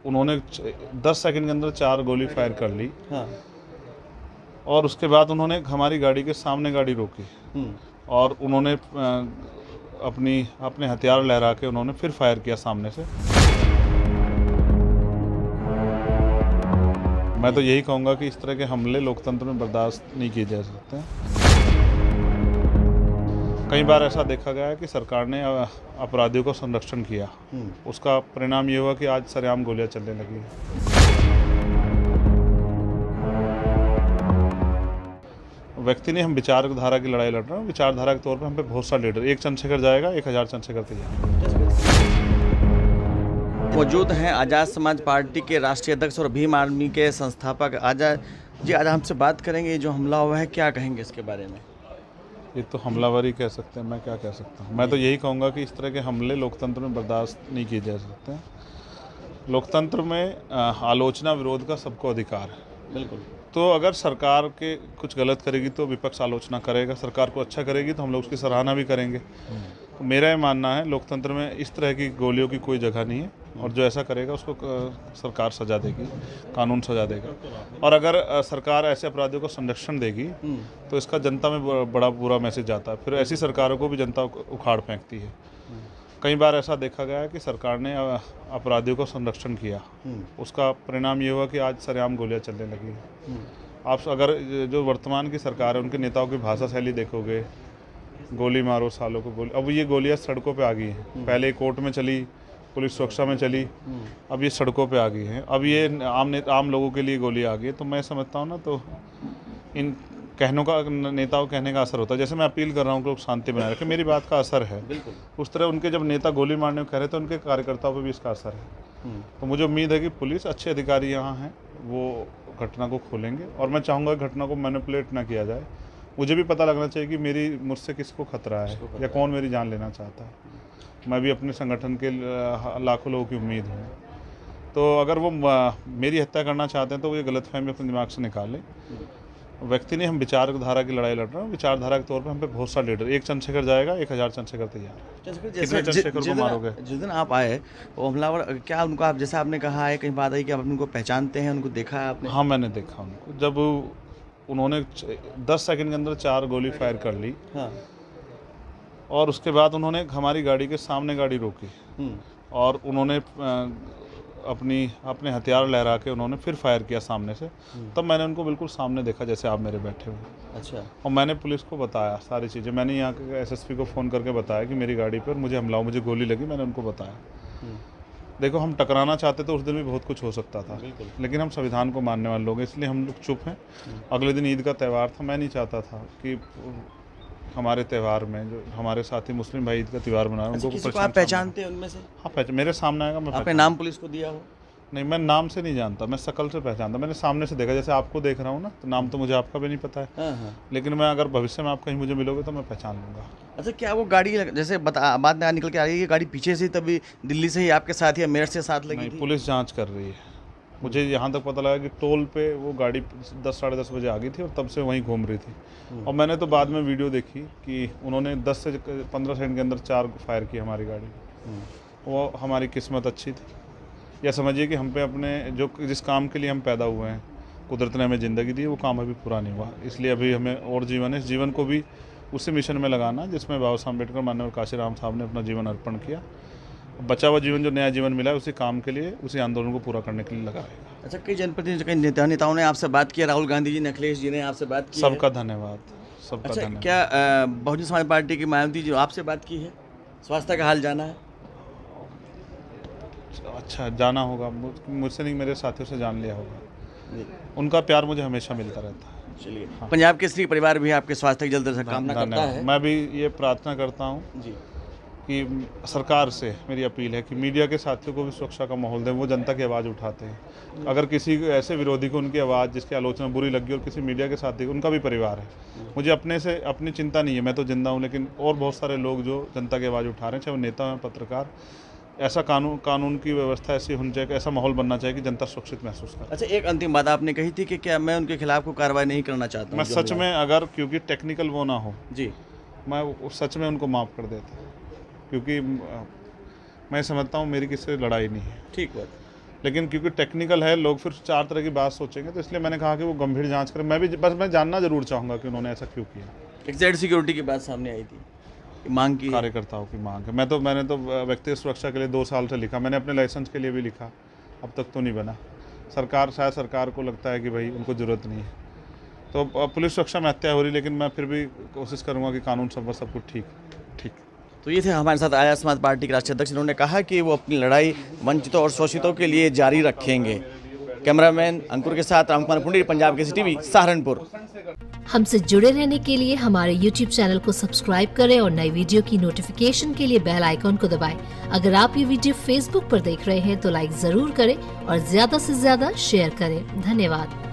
उन्होंने 10 सेकंड के अंदर 4 गोली फायर कर ली। हाँ। और उसके बाद उन्होंने हमारी गाड़ी के सामने गाड़ी रोकी और उन्होंने अपने हथियार लहरा के उन्होंने फिर फायर किया सामने से। मैं तो यही कहूँगा कि इस तरह के हमले लोकतंत्र में बर्दाश्त नहीं किए जा सकते हैं। कई बार ऐसा देखा गया है कि सरकार ने अपराधियों को संरक्षण किया, उसका परिणाम ये हुआ कि आज सरेआम गोलियां चलने लगी। व्यक्ति नहीं, हम विचारधारा की लड़ाई लड़ रहे हैं। विचारधारा के तौर पर हम पे बहुत सा लीडर, एक चंद्रशेखर जाएगा, 1000 चंद्रशेखर तैयार। मौजूद हैं आज़ाद समाज पार्टी के राष्ट्रीय अध्यक्ष और भीम आर्मी के संस्थापक आज़ाद जी। आज हमसे बात करेंगे, जो हमला हुआ है क्या कहेंगे इसके बारे में? ये तो हमलावरी कह सकते हैं, मैं क्या कह सकता हूँ। मैं तो यही कहूँगा कि इस तरह के हमले लोकतंत्र में बर्दाश्त नहीं किए जा सकते हैं। लोकतंत्र में आलोचना विरोध का सबको अधिकार है। बिल्कुल। तो अगर सरकार के कुछ गलत करेगी तो विपक्ष आलोचना करेगा, सरकार को अच्छा करेगी तो हम लोग उसकी सराहना भी करेंगे। तो मेरा ये मानना है लोकतंत्र में इस तरह की गोलियों की कोई जगह नहीं है, और जो ऐसा करेगा उसको सरकार सजा देगी, कानून सजा देगा। और अगर सरकार ऐसे अपराधियों को संरक्षण देगी तो इसका जनता में बड़ा बुरा मैसेज आता है, फिर ऐसी सरकारों को भी जनता उखाड़ फेंकती है। कई बार ऐसा देखा गया है कि सरकार ने अपराधियों को संरक्षण किया, उसका परिणाम ये हुआ कि आज सरेआम गोलियां चलने लगी। आप अगर जो वर्तमान की सरकार है उनके नेताओं की भाषा शैली देखोगे, गोली मारो सालों को गोली। अब ये गोलियां सड़कों पे आ गई हैं। पहले कोर्ट में चली, पुलिस सुरक्षा में चली, अब ये सड़कों पे आ गई हैं। अब ये आम लोगों के लिए गोली आ गई। तो मैं समझता हूँ ना, तो इन नेताओं कहने का असर होता है। जैसे मैं अपील कर रहा हूँ कि लोग शांति बनाए रखें, मेरी बात का असर है। उस तरह उनके जब नेता गोली मारने को कह रहे तो उनके कार्यकर्ताओं पर भी इसका असर है। तो मुझे उम्मीद है कि पुलिस, अच्छे अधिकारी यहाँ हैं, वो घटना को खोलेंगे। और मैं चाहूँगा घटना को मैनिपुलेट ना किया जाए। मुझे भी पता लगना चाहिए कि मुझसे किसको खतरा है या कौन मेरी जान लेना चाहता है। मैं भी अपने संगठन के लाखों लोगों की उम्मीद हूँ। तो अगर वो मेरी हत्या करना चाहते हैं तो वो ये गलतफहमी अपने दिमाग से निकालें। व्यक्ति नहीं, हम विचारधारा की लड़ाई लड़ रहे हैं। विचारधारा के तौर पर हम पे बहुत सा लीडर, एक चंद्रशेखर जाएगा, 1000 चंद्रशेखर तैयार। कितने चंद्रशेखर को मारोगे? जिस दिन आप आए वो हमलावर, क्या उनको आप, जैसा आपने कहा है, कहीं बात आई कि आप उनको पहचानते हैं, उनको देखा है आपने? हाँ, मैंने देखा उनको। जब उन्होंने 10 सेकंड के अंदर 4 गोली फायर कर ली। हाँ। और उसके बाद उन्होंने हमारी गाड़ी के सामने गाड़ी रोकी और उन्होंने अपने हथियार लहरा के उन्होंने फिर फायर किया सामने से। तब मैंने उनको बिल्कुल सामने देखा, जैसे आप मेरे बैठे हुए। अच्छा। और मैंने पुलिस को बताया सारी चीज़ें। मैंने यहाँ के एसएसपी को फ़ोन करके बताया कि मेरी गाड़ी पर मुझे हमला, मुझे गोली लगी। मैंने उनको बताया। देखो, हम टकराना चाहते तो उस दिन भी बहुत कुछ हो सकता था, लेकिन हम संविधान को मानने वाले लोग हैं, इसलिए हम लोग चुप हैं। अगले दिन ईद का त्यौहार था। मैं नहीं चाहता था कि हमारे त्यौहार में जो हमारे साथी मुस्लिम भाई ईद का त्यौहार मना रहे हैं, उनको को आप पहचानते हैं उनमें से? हाँ, मेरे सामने आएगा। मैं आपने नाम पुलिस को दिया हो? नहीं, मैं नाम से नहीं जानता, मैं शक्ल से पहचानता। मैंने सामने से देखा, जैसे आपको देख रहा हूँ ना, तो नाम तो मुझे आपका भी नहीं पता है। हाँ। लेकिन मैं अगर भविष्य में आप कहीं मुझे मिलोगे तो मैं पहचान लूँगा। अच्छा, क्या वो गाड़ी जैसे बाद में निकल के आ रही है, ये गाड़ी पीछे से तभी दिल्ली से ही आपके साथ या मेरठ से साथ लगी थी? पुलिस जाँच कर रही है। मुझे यहाँ तक पता लगा कि टोल पे वो गाड़ी 10 साढ़े 10 बजे आ गई थी और तब से वहीं घूम रही थी। और मैंने तो बाद में वीडियो देखी कि उन्होंने 10 से 15 सेकंड के अंदर 4 फायर की हमारी गाड़ी। वो हमारी किस्मत अच्छी थी, या समझिए कि हम पे अपने जिस काम के लिए हम पैदा हुए हैं, कुदरत ने हमें ज़िंदगी दी, वो काम अभी पूरा नहीं हुआ। इसलिए अभी हमें और जीवन है, इस जीवन को भी उसी मिशन में लगाना जिसमें बाबा साहब अम्बेडकर, माननीय काशीराम साहब ने अपना जीवन अर्पण किया। बचा हुआ जीवन, जो नया जीवन मिला है, उसी काम के लिए, उसी आंदोलन को पूरा करने के लिए लगाएगा। अच्छा, कई जनप्रतिनिधि, कई नेताओं ने आपसे बात किया, राहुल गांधी जी ने, अखिलेश जी ने आपसे बात की? सबका धन्यवाद, सबका अच्छा, धन्यवाद। क्या बहुजन समाज पार्टी की मायावती जी आपसे बात की है? स्वास्थ्य का हाल जाना है? अच्छा, जाना होगा, मुझसे नहीं, मेरे साथियों से जान लिया होगा। उनका प्यार मुझे हमेशा मिलता रहता है। चलिए, हाँ। पंजाब केसरी परिवार भी आपके स्वास्थ्य की जल्द से कामना करता है। मैं भी ये प्रार्थना करता हूँ जी कि सरकार से मेरी अपील है कि मीडिया के साथियों को भी सुरक्षा का माहौल दें। वो जनता की आवाज़ उठाते हैं। अगर किसी ऐसे विरोधी को उनकी आवाज़, जिसकी आलोचना बुरी लगी और किसी मीडिया के साथी, उनका भी परिवार है। मुझे अपनी चिंता नहीं है, मैं तो जिंदा हूँ, लेकिन और बहुत सारे लोग जो जनता की आवाज़ उठा रहे हैं, चाहे वो नेता हैं, पत्रकार। ऐसा कानून की व्यवस्था ऐसी होनी चाहिए, ऐसा माहौल बनना चाहिए कि जनता सुरक्षित महसूस करे। अच्छा, एक अंतिम बात आपने कही थी कि क्या मैं उनके खिलाफ कोई कार्रवाई नहीं करना चाहता हूं? मैं सच में, अगर क्योंकि टेक्निकल वो ना हो जी, मैं सच में उनको माफ़ कर देता, क्योंकि मैं समझता हूँ मेरी किसी से लड़ाई नहीं है। ठीक बात। लेकिन क्योंकि टेक्निकल है, लोग फिर 4 तरह की बात सोचेंगे, तो इसलिए मैंने कहा कि वो गंभीर जांच करें। मैं जानना जरूर चाहूँगा कि उन्होंने ऐसा क्यों किया। एग्जैक्ट सिक्योरिटी की बात सामने आई थी, मांग की। कार्यकर्ताओं की मांग है। मैंने तो व्यक्तिगत सुरक्षा के लिए 2 साल से लिखा, मैंने अपने लाइसेंस के लिए भी लिखा, अब तक तो नहीं बना। सरकार को लगता है कि भाई उनको ज़रूरत नहीं है, तो पुलिस सुरक्षा में हत्या हो रही, लेकिन मैं फिर भी कोशिश करूँगा कि कानून सब कुछ ठीक। तो ये थे हमारे साथ आर्य समाज पार्टी के राष्ट्रीय अध्यक्ष, इन्होंने कहा कि वो अपनी लड़ाई वंचितों और शोषितों के लिए जारी रखेंगे। कैमरामैन अंकुर के साथ रामकुमार पुंडी, पंजाब केसरी टीवी, सहारनपुर। हमसे जुड़े रहने के लिए हमारे YouTube चैनल को सब्सक्राइब करें और नई वीडियो की नोटिफिकेशन के लिए बेल आइकॉन को दबाएं। अगर आप ये वीडियो Facebook पर देख रहे हैं तो लाइक जरूर करें और ज्यादा से ज्यादा शेयर करें। धन्यवाद।